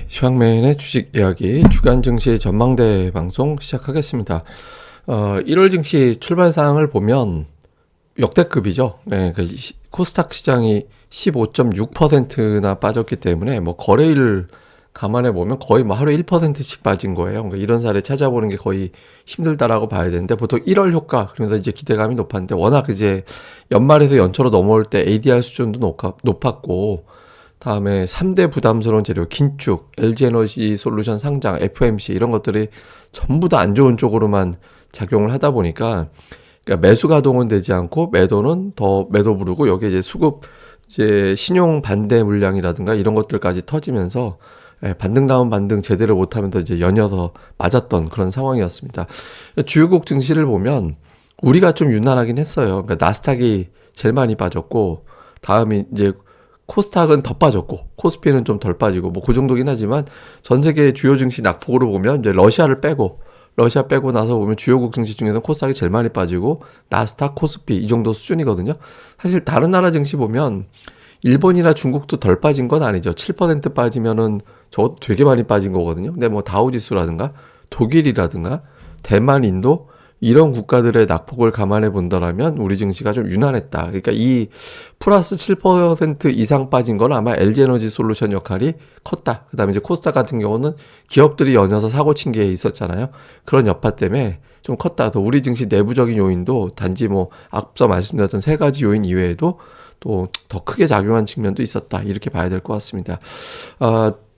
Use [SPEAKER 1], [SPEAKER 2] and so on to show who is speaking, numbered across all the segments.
[SPEAKER 1] 슈왕맨의 주식 이야기 주간 증시 전망대 방송 시작하겠습니다. 1월 증시 출발 사항을 보면 역대급이죠. 네, 코스닥 시장이 15.6%나 빠졌기 때문에 뭐 거래일 감안해 보면 거의 뭐 하루에 1%씩 빠진 거예요. 그러니까 이런 사례 찾아보는 게 거의 힘들다라고 봐야 되는데 보통 1월 효과 그러면서 이제 기대감이 높았는데 워낙 이제 연말에서 연초로 넘어올 때 ADR 수준도 높았고 다음에 3대 부담스러운 재료, 긴축, LG에너지 솔루션 상장, FMC 이런 것들이 전부 다 안 좋은 쪽으로만 작용을 하다 보니까 그러니까 매수 가동은 되지 않고 매도는 더 매도 부르고 여기에 이제 수급 이제 신용 반대 물량이라든가 이런 것들까지 터지면서 반등다운 반등 제대로 못하면서 이제 연이어서 맞았던 그런 상황이었습니다. 주요국 증시를 보면 우리가 좀 유난하긴 했어요. 그러니까 나스닥이 제일 많이 빠졌고 다음이 이제 코스닥은 더 빠졌고 코스피는 좀 덜 빠지고 뭐 그 정도긴 하지만 전 세계 주요 증시 낙폭으로 보면 이제 러시아 빼고 나서 보면 주요국 증시 중에서 코스닥이 제일 많이 빠지고 나스닥, 코스피 이 정도 수준이거든요. 사실 다른 나라 증시 보면 일본이나 중국도 덜 빠진 건 아니죠. 7% 빠지면은 저것도 되게 많이 빠진 거거든요. 근데 뭐 다우지수라든가 독일이라든가 대만, 인도 이런 국가들의 낙폭을 감안해 본다라면 우리 증시가 좀 유난했다. 그러니까 이 플러스 7% 이상 빠진 건 아마 LG에너지 솔루션 역할이 컸다. 그다음에 이제 코스닥 같은 경우는 기업들이 연이어서 사고 친 게 있었잖아요. 그런 여파 때문에 좀 컸다. 또 우리 증시 내부적인 요인도 단지 뭐 앞서 말씀드렸던 세 가지 요인 이외에도 또 더 크게 작용한 측면도 있었다. 이렇게 봐야 될 것 같습니다.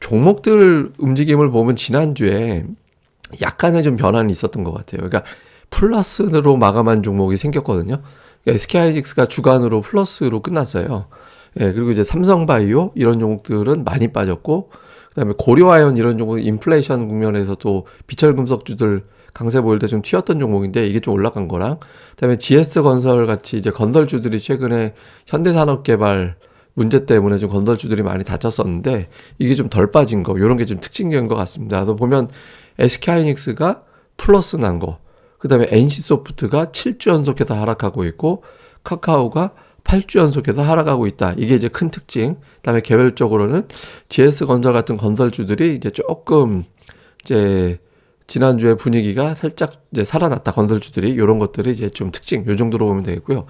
[SPEAKER 1] 종목들 움직임을 보면 지난주에 약간의 좀 변화는 있었던 것 같아요. 그러니까 플러스로 마감한 종목이 생겼거든요. 그러니까 SK하이닉스가 주간으로 플러스로 끝났어요. 예, 그리고 이제 삼성바이오 이런 종목들은 많이 빠졌고, 그다음에 고려아연 이런 종목은 인플레이션 국면에서 또 비철금속주들 강세 보일 때 좀 튀었던 종목인데 이게 좀 올라간 거랑, 그다음에 GS건설 같이 이제 건설주들이 최근에 현대산업개발 문제 때문에 좀 건설주들이 많이 다쳤었는데 이게 좀 덜 빠진 거, 이런 게 좀 특징적인 것 같습니다. 그래서 보면 SK하이닉스가 플러스 난 거, 그 다음에 NC소프트가 7주 연속해서 하락하고 있고 카카오가 8주 연속해서 하락하고 있다. 이게 이제 큰 특징. 그 다음에 개별적으로는 GS건설 같은 건설주들이 이제 조금 이제 지난주에 분위기가 살짝 이제 살아났다. 건설주들이 이런 것들이 이제 좀 특징. 요 정도로 보면 되고요.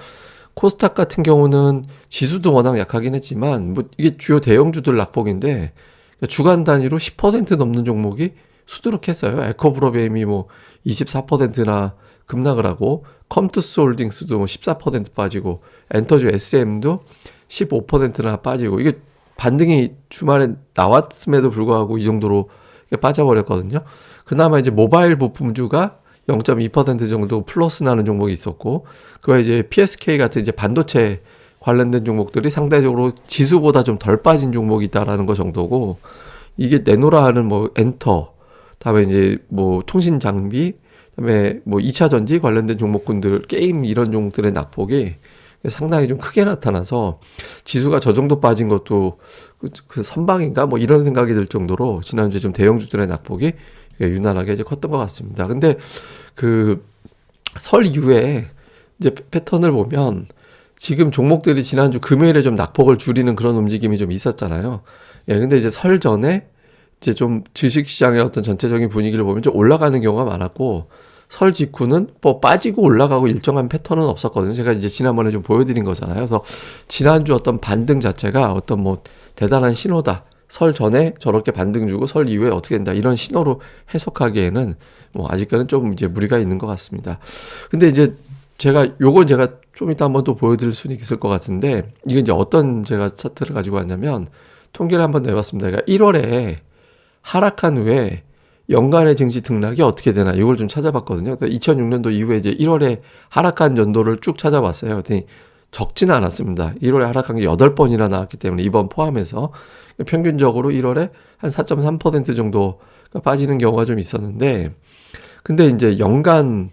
[SPEAKER 1] 코스닥 같은 경우는 지수도 워낙 약하긴 했지만 뭐 이게 주요 대형주들 낙폭인데 주간 단위로 10% 넘는 종목이 수두룩했어요. 에코브로베임이 뭐 24%나 급락을 하고 컴투스 홀딩스도 뭐 14% 빠지고 엔터주 SM도 15%나 빠지고 이게 반등이 주말에 나왔음에도 불구하고 이 정도로 빠져버렸거든요. 그나마 이제 모바일 부품주가 0.2% 정도 플러스 나는 종목이 있었고 그와 이제 PSK 같은 이제 반도체 관련된 종목들이 상대적으로 지수보다 좀 덜 빠진 종목이 있다라는 거 정도고 이게 내노라 하는 뭐 엔터 다음에 이제 뭐 통신 장비, 그다음에 뭐 2차 전지 관련된 종목군들, 게임 이런 종목들의 낙폭이 상당히 좀 크게 나타나서 지수가 저 정도 빠진 것도 그 선방인가 뭐 이런 생각이 들 정도로 지난주에 좀 대형주들의 낙폭이 유난하게 이제 컸던 것 같습니다. 근데 그 설 이후에 이제 패턴을 보면 지금 종목들이 지난주 금요일에 좀 낙폭을 줄이는 그런 움직임이 좀 있었잖아요. 예, 근데 이제 설 전에 이제 좀 주식시장의 어떤 전체적인 분위기를 보면 좀 올라가는 경우가 많았고 설 직후는 뭐 빠지고 올라가고 일정한 패턴은 없었거든요. 제가 이제 지난번에 좀 보여드린 거잖아요. 그래서 지난주 어떤 반등 자체가 어떤 뭐 대단한 신호다. 설 전에 저렇게 반등 주고 설 이후에 어떻게 된다. 이런 신호로 해석하기에는 뭐 아직까지는 좀 이제 무리가 있는 것 같습니다. 근데 이제 요건 제가 좀 이따 한번 또 보여드릴 수는 있을 것 같은데 이게 이제 어떤 제가 차트를 가지고 왔냐면 통계를 한번 내봤습니다. 그러니까 1월에 하락한 후에 연간의 증시 등락이 어떻게 되나 이걸 좀 찾아봤거든요. 2006년도 이후에 이제 1월에 하락한 연도를 쭉 찾아봤어요. 그랬더니 적지는 않았습니다. 1월에 하락한 게 8번이나 나왔기 때문에 이번 포함해서 평균적으로 1월에 한 4.3% 정도 빠지는 경우가 좀 있었는데 근데 이제 연간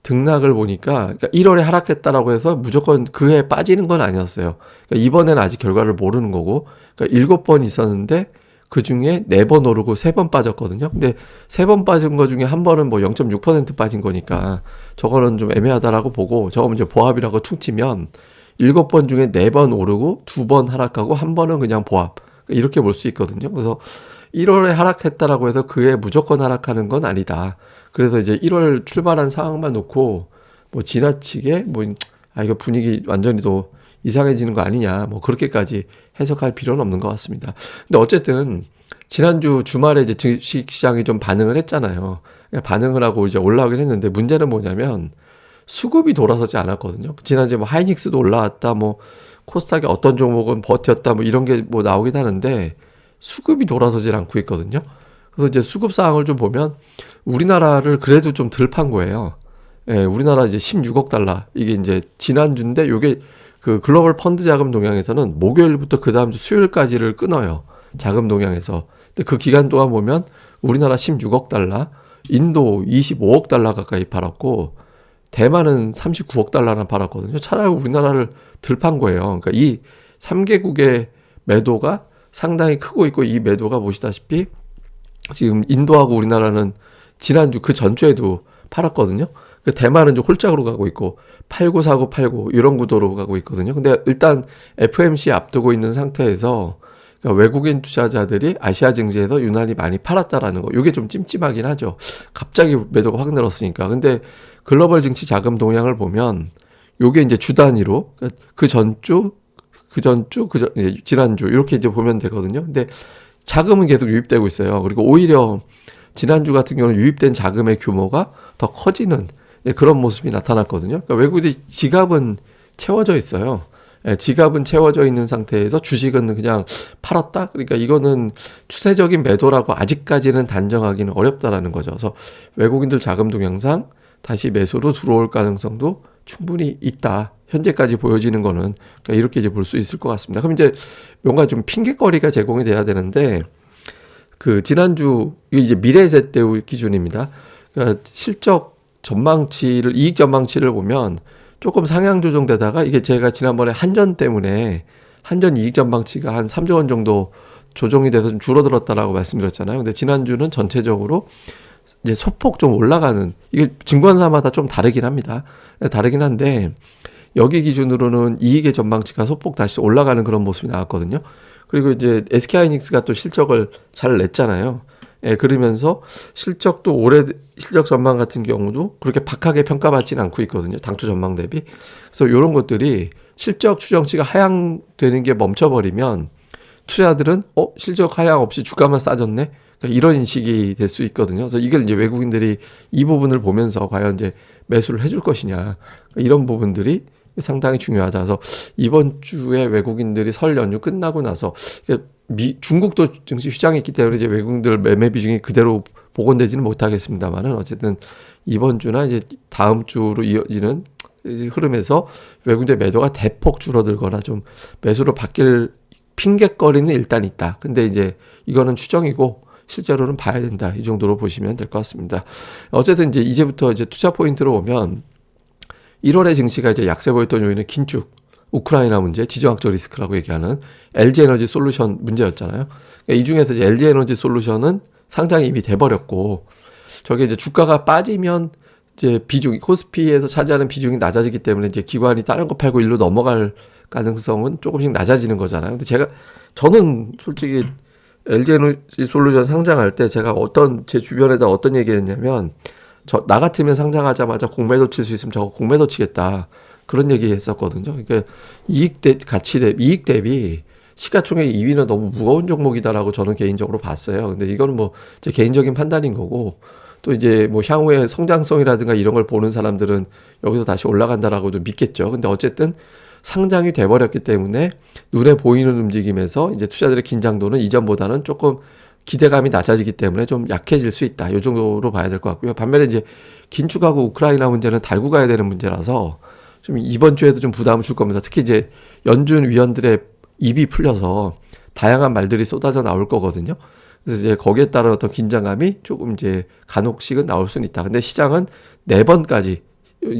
[SPEAKER 1] 등락을 보니까 그러니까 1월에 하락했다라고 해서 무조건 그 해 빠지는 건 아니었어요. 그러니까 이번에는 아직 결과를 모르는 거고 그러니까 7번 있었는데 그 중에 4번 오르고 3번 빠졌거든요. 근데 3번 빠진 거 중에 한 번은 뭐 0.6% 빠진 거니까 저거는 좀 애매하다라고 보고 저거 이제 보합이라고 퉁치면 7번 중에 4번 오르고 2번 하락하고 한 번은 그냥 보합. 이렇게 볼 수 있거든요. 그래서 1월에 하락했다라고 해서 그해 무조건 하락하는 건 아니다. 그래서 이제 1월 출발한 상황만 놓고 뭐 지나치게 이거 분위기 완전히 또 이상해지는 거 아니냐, 뭐 그렇게까지 해석할 필요는 없는 것 같습니다. 근데 어쨌든 지난주 주말에 이제 주식시장이 좀 반응을 했잖아요. 반응을 하고 이제 올라오긴 했는데 문제는 뭐냐면 수급이 돌아서지 않았거든요. 지난주에 뭐 하이닉스도 올라왔다, 뭐 코스닥의 어떤 종목은 버텼다, 뭐 이런 게 뭐 나오긴 하는데 수급이 돌아서질 않고 있거든요. 그래서 이제 수급 상황을 좀 보면 우리나라를 그래도 좀 덜 판 거예요. 예, 우리나라 이제 16억 달러. 이게 이제 지난주인데 요게 그 글로벌 펀드 자금 동향에서는 목요일부터 그 다음 주 수요일까지를 끊어요. 자금 동향에서. 근데 그 기간 동안 보면 우리나라 16억 달러, 인도 25억 달러 가까이 팔았고, 대만은 39억 달러나 팔았거든요. 차라리 우리나라를 덜 판 거예요. 그러니까 이 3개국의 매도가 상당히 크고 있고, 이 매도가 보시다시피 지금 인도하고 우리나라는 지난주 그 전주에도 팔았거든요. 대만은 좀 홀짝으로 가고 있고 89, 49, 89 이런 구도로 가고 있거든요. 근데 일단 FOMC 앞두고 있는 상태에서 그러니까 외국인 투자자들이 아시아 증시에서 유난히 많이 팔았다라는 거, 이게 좀 찜찜하긴 하죠. 갑자기 매도가 확 늘었으니까. 근데 글로벌 증시 자금 동향을 보면 요게 이제 주 단위로 그 전주, 지난주 이렇게 이제 보면 되거든요. 근데 자금은 계속 유입되고 있어요. 그리고 오히려 지난주 같은 경우는 유입된 자금의 규모가 더 커지는 그런 모습이 나타났거든요. 그러니까 외국인의 지갑은 채워져 있어요. 지갑은 채워져 있는 상태에서 주식은 그냥 팔았다? 그러니까 이거는 추세적인 매도라고 아직까지는 단정하기는 어렵다라는 거죠. 그래서 외국인들 자금 동향상 다시 매수로 들어올 가능성도 충분히 있다. 현재까지 보여지는 거는 그러니까 이렇게 이제 볼 수 있을 것 같습니다. 그럼 이제 뭔가 좀 핑계거리가 제공이 돼야 되는데, 그 지난주 이제 미래세대우 기준입니다. 그러니까 실적 전망치를, 이익 전망치를 보면 조금 상향 조정되다가, 이게 제가 지난번에 한전 때문에 한전 이익 전망치가 한 3조 원 정도 조정이 돼서 좀 줄어들었다라고 말씀드렸잖아요. 근데 지난주는 전체적으로 이제 소폭 좀 올라가는, 이게 증권사마다 좀 다르긴 합니다. 다르긴 한데 여기 기준으로는 이익의 전망치가 소폭 다시 올라가는 그런 모습이 나왔거든요. 그리고 이제 SK하이닉스가 또 실적을 잘 냈잖아요. 예, 그러면서 실적도 올해 실적 전망 같은 경우도 그렇게 박하게 평가받지는 않고 있거든요. 당초 전망 대비. 그래서 이런 것들이 실적 추정치가 하향되는 게 멈춰버리면 투자들은 실적 하향 없이 주가만 싸졌네. 그러니까 이런 인식이 될 수 있거든요. 그래서 이걸 이제 외국인들이 이 부분을 보면서 과연 이제 매수를 해줄 것이냐, 그러니까 이런 부분들이 상당히 중요하다. 그래서 이번 주에 외국인들이 설 연휴 끝나고 나서 중국도 증시 휴장이 있기 때문에 이제 외국인들 매매 비중이 그대로 복원되지는 못하겠습니다만은, 어쨌든 이번 주나 이제 다음 주로 이어지는 흐름에서 외국인들 매도가 대폭 줄어들거나 좀 매수로 바뀔 핑계거리는 일단 있다. 근데 이제 이거는 추정이고 실제로는 봐야 된다. 이 정도로 보시면 될 것 같습니다. 어쨌든 이제부터 투자 포인트로 오면 1월의 증시가 이제 약세 보였던 요인은 긴축, 우크라이나 문제, 지정학적 리스크라고 얘기하는 LG에너지 솔루션 문제였잖아요. 그러니까 이 중에서 이제 LG에너지 솔루션은 상장이 이미 돼버렸고, 저게 이제 주가가 빠지면 이제 비중이, 코스피에서 차지하는 비중이 낮아지기 때문에 이제 기관이 다른 거 팔고 일로 넘어갈 가능성은 조금씩 낮아지는 거잖아요. 근데 저는 솔직히 LG에너지 솔루션 상장할 때 제가 제 주변에다 어떤 얘기를 했냐면, 나 같으면 상장하자마자 공매도 칠 수 있으면 저거 공매도 치겠다. 그런 얘기 했었거든요. 그러니까 이익 대비 시가총액 2위는 너무 무거운 종목이다라고 저는 개인적으로 봤어요. 근데 이거는 뭐 제 개인적인 판단인 거고, 또 이제 뭐 향후에 성장성이라든가 이런 걸 보는 사람들은 여기서 다시 올라간다라고도 믿겠죠. 근데 어쨌든 상장이 돼버렸기 때문에 눈에 보이는 움직임에서 이제 투자들의 긴장도는 이전보다는 조금 기대감이 낮아지기 때문에 좀 약해질 수 있다. 이 정도로 봐야 될 것 같고요. 반면에 이제 긴축하고 우크라이나 문제는 달고 가야 되는 문제라서 좀 이번 주에도 좀 부담을 줄 겁니다. 특히 이제 연준 위원들의 입이 풀려서 다양한 말들이 쏟아져 나올 거거든요. 그래서 이제 거기에 따른 어떤 긴장감이 조금 이제 간혹씩은 나올 수는 있다. 근데 시장은 4번까지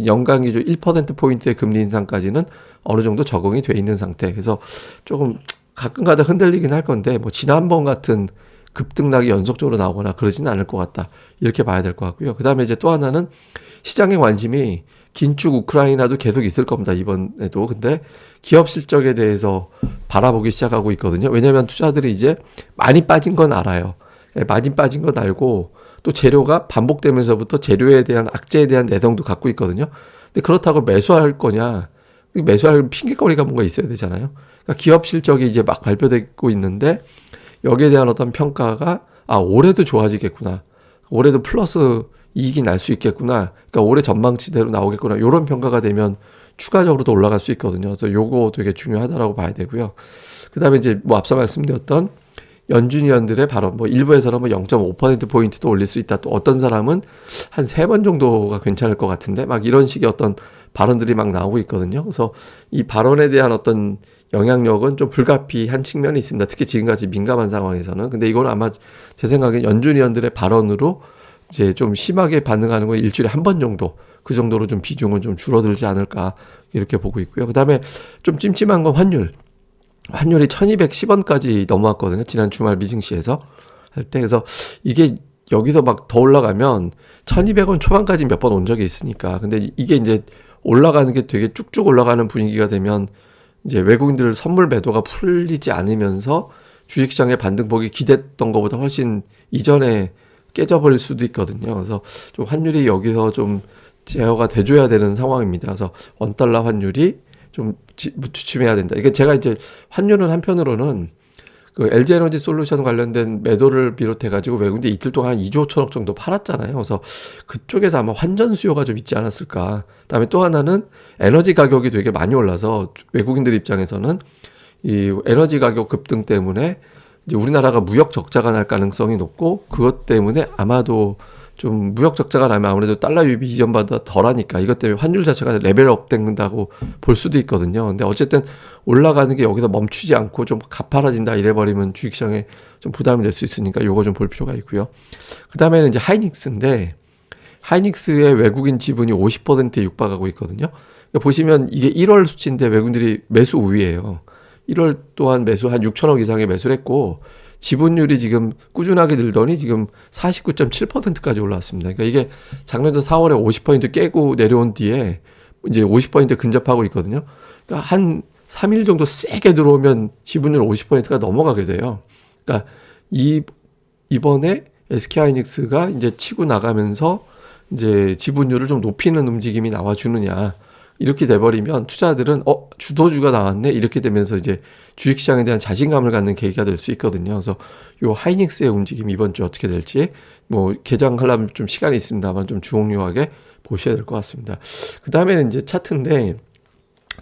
[SPEAKER 1] 연간 기준 1%포인트의 금리 인상까지는 어느 정도 적응이 돼 있는 상태. 그래서 조금 가끔가다 흔들리긴 할 건데, 뭐 지난번 같은 급등락이 연속적으로 나오거나 그러지는 않을 것 같다. 이렇게 봐야 될 것 같고요. 그 다음에 이제 또 하나는 시장의 관심이 긴축 우크라이나도 계속 있을 겁니다. 이번에도. 근데 기업 실적에 대해서 바라보기 시작하고 있거든요. 왜냐하면 투자들이 이제 많이 빠진 건 알아요. 많이 빠진 건 알고 또 재료가 반복되면서부터 재료에 대한 악재에 대한 내성도 갖고 있거든요. 근데 그렇다고 매수할 거냐? 매수할 핑계거리가 뭔가 있어야 되잖아요. 그러니까 기업 실적이 이제 막 발표되고 있는데 여기에 대한 어떤 평가가 올해도 좋아지겠구나. 올해도 플러스 이익이 날 수 있겠구나. 그러니까 올해 전망치대로 나오겠구나. 이런 평가가 되면 추가적으로도 올라갈 수 있거든요. 그래서 요거 되게 중요하다라고 봐야 되고요. 그다음에 이제 뭐 앞서 말씀드렸던 연준위원들의 발언, 뭐 일부에서는 뭐 0.5%포인트도 올릴 수 있다. 또 어떤 사람은 한 3번 정도가 괜찮을 것 같은데 막 이런 식의 어떤 발언들이 막 나오고 있거든요. 그래서 이 발언에 대한 어떤 영향력은 좀 불가피한 측면이 있습니다. 특히 지금까지 민감한 상황에서는. 근데 이건 아마 제 생각엔 연준위원들의 발언으로 이제 좀 심하게 반응하는 건 일주일에 한 번 정도, 그 정도로 좀 비중은 좀 줄어들지 않을까 이렇게 보고 있고요. 그 다음에 좀 찜찜한 건 환율. 환율이 1210원까지 넘어왔거든요. 지난 주말 미증시에서 할 때. 그래서 이게 여기서 막 더 올라가면 1200원 초반까지 몇 번 온 적이 있으니까. 근데 이게 이제 올라가는 게 되게 쭉쭉 올라가는 분위기가 되면 이제 외국인들 선물 매도가 풀리지 않으면서 주식시장의 반등폭이 기대했던 것보다 훨씬 이전에 깨져버릴 수도 있거든요. 그래서 좀 환율이 여기서 좀 제어가 돼줘야 되는 상황입니다. 그래서 원달러 환율이 좀 주춤해야 된다. 이게 제가 이제 환율은 한편으로는 그 LG에너지 솔루션 관련된 매도를 비롯해가지고 외국인들 이틀 동안 한 2조 5천억 정도 팔았잖아요. 그래서 그쪽에서 아마 환전 수요가 좀 있지 않았을까. 그다음에 또 하나는 에너지 가격이 되게 많이 올라서 외국인들 입장에서는 이 에너지 가격 급등 때문에 이제 우리나라가 무역 적자가 날 가능성이 높고 그것 때문에 아마도 좀 무역 적자가 나면 아무래도 달러 유입이 이전보다 덜하니까 이것 때문에 환율 자체가 레벨업 된다고 볼 수도 있거든요. 근데 어쨌든 올라가는 게 여기서 멈추지 않고 좀 가파라진다 이래버리면 주식시장에 좀 부담이 될 수 있으니까 요거 좀 볼 필요가 있고요. 그 다음에는 이제 하이닉스인데 하이닉스의 외국인 지분이 50%에 육박하고 있거든요. 그러니까 보시면 이게 1월 수치인데 외국인들이 매수 우위예요. 1월 또한 매수 한 6천억 이상의 매수를 했고 지분율이 지금 꾸준하게 늘더니 지금 49.7%까지 올라왔습니다. 그러니까 이게 작년도 4월에 50% 깨고 내려온 뒤에 이제 50% 근접하고 있거든요. 그러니까 한 3일 정도 세게 들어오면 지분율 50%가 넘어가게 돼요. 그러니까 이번에 SK하이닉스가 이제 치고 나가면서 이제 지분율을 좀 높이는 움직임이 나와주느냐. 이렇게 돼버리면 투자들은 주도주가 나왔네 이렇게 되면서 이제 주식시장에 대한 자신감을 갖는 계기가 될 수 있거든요. 그래서 요 하이닉스의 움직임 이번 주 어떻게 될지 뭐 개장하려면 좀 시간이 있습니다만 좀 주목용하게 보셔야 될 것 같습니다. 그 다음에는 이제 차트인데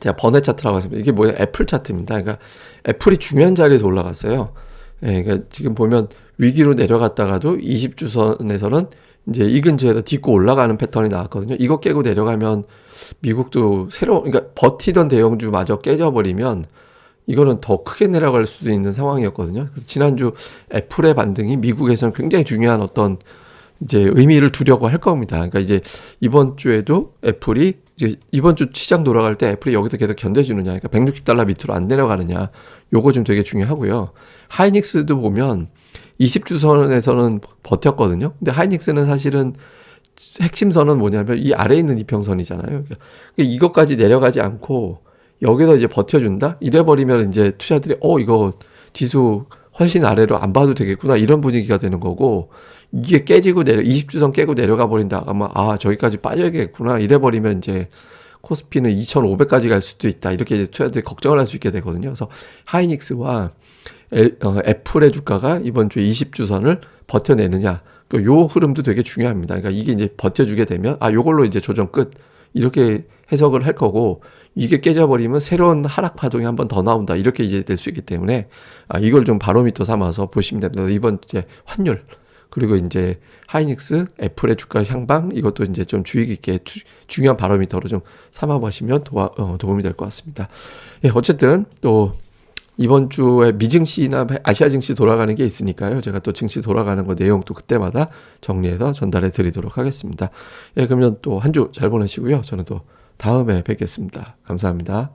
[SPEAKER 1] 제가 번외 차트라고 했습니다. 이게 뭐냐 애플 차트입니다. 그러니까 애플이 중요한 자리에서 올라갔어요. 예, 그러니까 지금 보면 위기로 내려갔다가도 20주선에서는 이제 이 근처에다 딛고 올라가는 패턴이 나왔거든요. 이거 깨고 내려가면 미국도 그러니까 버티던 대형주마저 깨져버리면 이거는 더 크게 내려갈 수도 있는 상황이었거든요. 그래서 지난주 애플의 반등이 미국에서는 굉장히 중요한 어떤 이제 의미를 두려고 할 겁니다. 그러니까 이제 이번 주에도 애플이 이제 이번 주 시장 돌아갈 때 애플이 여기서 계속 견뎌주느냐, 그러니까 160달러 밑으로 안 내려가느냐, 요거 좀 되게 중요하고요. 하이닉스도 보면 20주선에서는 버텼거든요. 근데 하이닉스는 사실은 핵심선은 뭐냐면 이 아래에 있는 이평선이잖아요. 그러니까 이것까지 내려가지 않고 여기서 이제 버텨준다? 이래버리면 이제 투자들이 이거 지수 훨씬 아래로 안 봐도 되겠구나 이런 분위기가 되는 거고 이게 깨지고 20주선 깨고 내려가 버린다. 아마 저기까지 빠져야겠구나 이래버리면 이제 코스피는 2,500까지 갈 수도 있다. 이렇게 이제 투자들이 걱정을 할 수 있게 되거든요. 그래서 하이닉스와 애플의 주가가 이번 주에 20주선을 버텨내느냐. 요 흐름도 되게 중요합니다. 그러니까 이게 이제 버텨주게 되면, 요걸로 이제 조정 끝. 이렇게 해석을 할 거고, 이게 깨져버리면 새로운 하락 파동이 한 번 더 나온다. 이렇게 이제 될 수 있기 때문에, 이걸 좀 바로미터 삼아서 보시면 됩니다. 이번 이제 환율, 그리고 이제 하이닉스, 애플의 주가 향방, 이것도 이제 좀 주의 깊게 중요한 바로미터로 좀 삼아보시면 도움이 될 것 같습니다. 예, 어쨌든 또, 이번 주에 미증시나 아시아 증시 돌아가는 게 있으니까요. 제가 또 증시 돌아가는 거 내용 또 그때마다 정리해서 전달해 드리도록 하겠습니다. 예, 그러면 또 한 주 잘 보내시고요. 저는 또 다음에 뵙겠습니다. 감사합니다.